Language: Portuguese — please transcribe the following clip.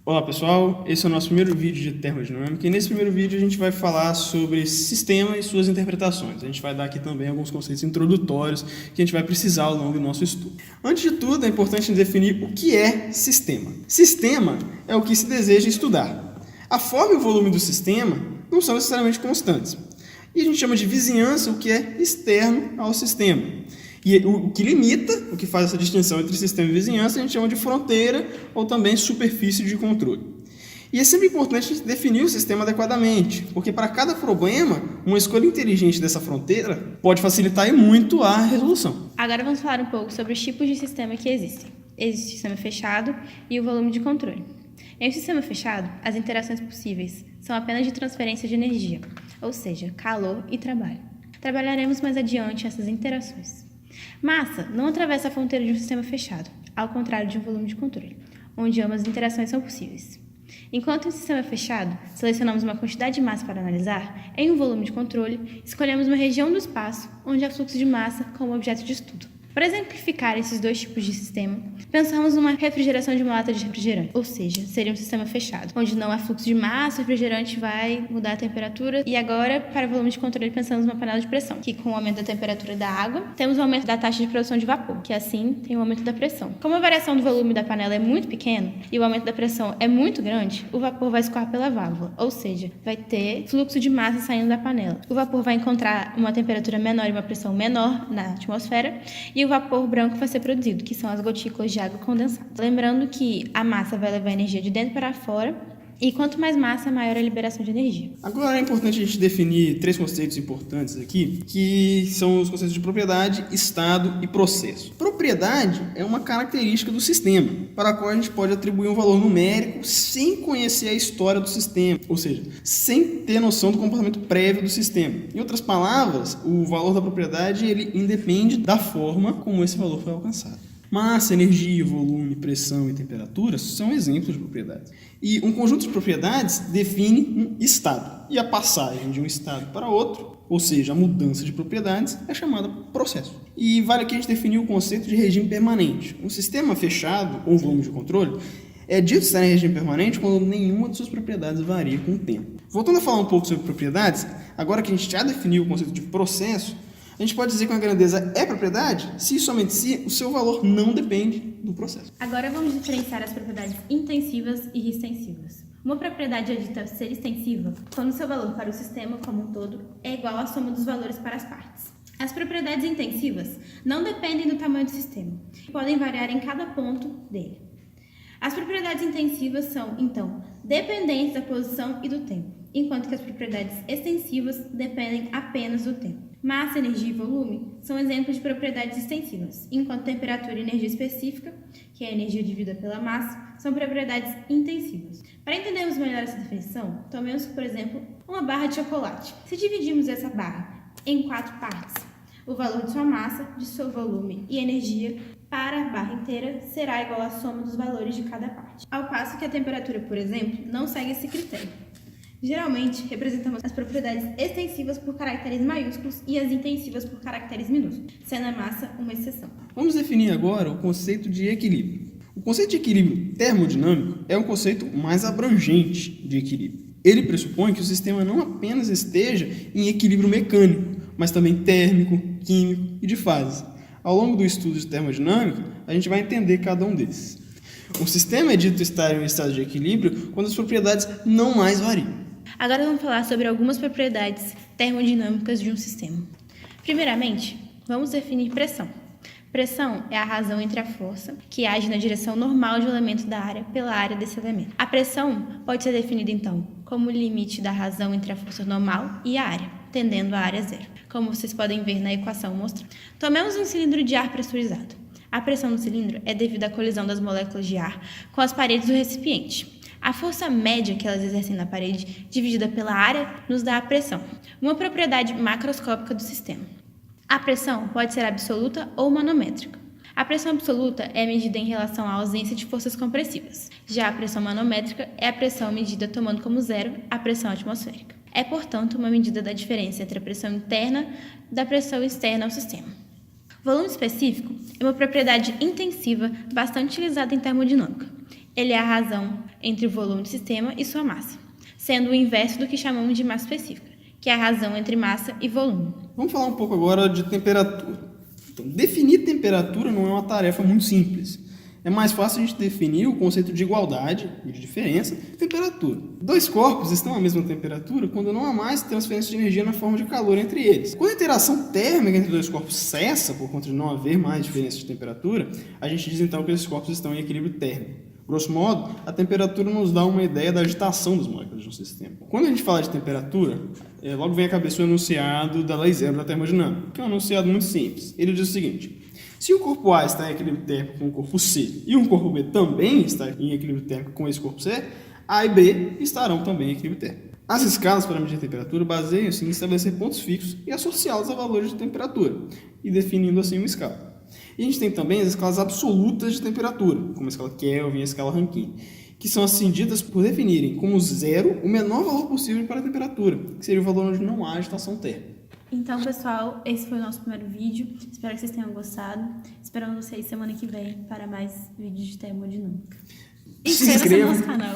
Olá pessoal, esse é o nosso primeiro vídeo de termodinâmica e nesse primeiro vídeo a gente vai falar sobre sistema e suas interpretações. A gente vai dar aqui também alguns conceitos introdutórios que a gente vai precisar ao longo do nosso estudo. Antes de tudo, é importante definir o que é sistema. Sistema é o que se deseja estudar. A forma e o volume do sistema não são necessariamente constantes. E a gente chama de vizinhança o que é externo ao sistema. E o que limita, o que faz essa distinção entre sistema e vizinhança, a gente chama de fronteira ou também superfície de controle. E é sempre importante a gente definir o sistema adequadamente, porque para cada problema, uma escolha inteligente dessa fronteira pode facilitar e muito a resolução. Agora vamos falar um pouco sobre os tipos de sistema que existem. Existe o sistema fechado e o volume de controle. Em um sistema fechado, as interações possíveis são apenas de transferência de energia, ou seja, calor e trabalho. Trabalharemos mais adiante essas interações. Massa não atravessa a fronteira de um sistema fechado, ao contrário de um volume de controle, onde ambas as interações são possíveis. Enquanto em um sistema fechado, selecionamos uma quantidade de massa para analisar, em um volume de controle, escolhemos uma região do espaço onde há fluxo de massa como objeto de estudo. Para exemplificar esses dois tipos de sistema, pensamos numa refrigeração de uma lata de refrigerante, ou seja, seria um sistema fechado, onde não há fluxo de massa, o refrigerante vai mudar a temperatura. E agora, para o volume de controle, pensamos numa panela de pressão, que com o aumento da temperatura da água, temos o aumento da taxa de produção de vapor, que assim tem o aumento da pressão. Como a variação do volume da panela é muito pequena e o aumento da pressão é muito grande, o vapor vai escoar pela válvula, ou seja, vai ter fluxo de massa saindo da panela. O vapor vai encontrar uma temperatura menor e uma pressão menor na atmosfera, e o vapor branco vai ser produzido, que são as gotículas de água condensada. Lembrando que a massa vai levar energia de dentro para fora, e quanto mais massa, maior a liberação de energia. Agora é importante a gente definir três conceitos importantes aqui, que são os conceitos de propriedade, estado e processo. Propriedade é uma característica do sistema, para a qual a gente pode atribuir um valor numérico sem conhecer a história do sistema, ou seja, sem ter noção do comportamento prévio do sistema. Em outras palavras, o valor da propriedade ele independe da forma como esse valor foi alcançado. Massa, energia, volume, pressão e temperatura são exemplos de propriedades. E um conjunto de propriedades define um estado. E a passagem de um estado para outro, ou seja, a mudança de propriedades, é chamada processo. E vale aqui a gente definir o conceito de regime permanente. Um sistema fechado, ou volume de controle, é dito estar em regime permanente quando nenhuma de suas propriedades varia com o tempo. Voltando a falar um pouco sobre propriedades, agora que a gente já definiu o conceito de processo, a gente pode dizer que uma grandeza é propriedade se e somente se o seu valor não depende do processo. Agora vamos diferenciar as propriedades intensivas e extensivas. Uma propriedade é dita ser extensiva quando seu valor para o sistema como um todo é igual à soma dos valores para as partes. As propriedades intensivas não dependem do tamanho do sistema e podem variar em cada ponto dele. As propriedades intensivas são, então, dependentes da posição e do tempo, enquanto que as propriedades extensivas dependem apenas do tempo. Massa, energia e volume são exemplos de propriedades extensivas, enquanto temperatura e energia específica, que é a energia dividida pela massa, são propriedades intensivas. Para entendermos melhor essa definição, tomemos, por exemplo, uma barra de chocolate. Se dividirmos essa barra em 4 partes, o valor de sua massa, de seu volume e energia para a barra inteira será igual à soma dos valores de cada parte. Ao passo que a temperatura, por exemplo, não segue esse critério. Geralmente, representamos as propriedades extensivas por caracteres maiúsculos e as intensivas por caracteres minúsculos, sendo a massa uma exceção. Vamos definir agora o conceito de equilíbrio. O conceito de equilíbrio termodinâmico é um conceito mais abrangente de equilíbrio. Ele pressupõe que o sistema não apenas esteja em equilíbrio mecânico, mas também térmico, químico e de fase. Ao longo do estudo de termodinâmica, a gente vai entender cada um desses. O sistema é dito estar em um estado de equilíbrio quando as propriedades não mais variam. Agora vamos falar sobre algumas propriedades termodinâmicas de um sistema. Primeiramente, vamos definir pressão. Pressão é a razão entre a força, que age na direção normal de um elemento da área, pela área desse elemento. A pressão pode ser definida, então, como o limite da razão entre a força normal e a área, tendendo a área zero, como vocês podem ver na equação mostrada. Tomemos um cilindro de ar pressurizado. A pressão no cilindro é devido à colisão das moléculas de ar com as paredes do recipiente. A força média que elas exercem na parede, dividida pela área, nos dá a pressão, uma propriedade macroscópica do sistema. A pressão pode ser absoluta ou manométrica. A pressão absoluta é medida em relação à ausência de forças compressivas. Já a pressão manométrica é a pressão medida tomando como zero a pressão atmosférica. É, portanto, uma medida da diferença entre a pressão interna e da pressão externa ao sistema. Volume específico é uma propriedade intensiva bastante utilizada em termodinâmica. Ele é a razão entre o volume do sistema e sua massa, sendo o inverso do que chamamos de massa específica, que é a razão entre massa e volume. Vamos falar um pouco agora de temperatura. Então, definir temperatura não é uma tarefa muito simples. É mais fácil a gente definir o conceito de igualdade e de diferença e temperatura. Dois corpos estão à mesma temperatura quando não há mais transferência de energia na forma de calor entre eles. Quando a interação térmica entre dois corpos cessa por conta de não haver mais diferença de temperatura, a gente diz então que esses corpos estão em equilíbrio térmico. Grosso modo, a temperatura nos dá uma ideia da agitação das moléculas de um sistema. Quando a gente fala de temperatura, logo vem à cabeça o enunciado da lei zero da termodinâmica, que é um enunciado muito simples. Ele diz o seguinte: se o corpo A está em equilíbrio térmico com o corpo C e o corpo B também está em equilíbrio térmico com esse corpo C, A e B estarão também em equilíbrio térmico. As escalas para medir a temperatura baseiam-se em estabelecer pontos fixos e associá-los a valores de temperatura, e definindo assim uma escala. E a gente tem também as escalas absolutas de temperatura, como a escala Kelvin e a escala Rankine, que são assim ditas por definirem como zero o menor valor possível para a temperatura, que seria o valor onde não há agitação térmica. Então, pessoal, esse foi o nosso primeiro vídeo. Espero que vocês tenham gostado. Esperamos vocês semana que vem para mais vídeos de termodinâmica. Se inscrevam no nosso canal.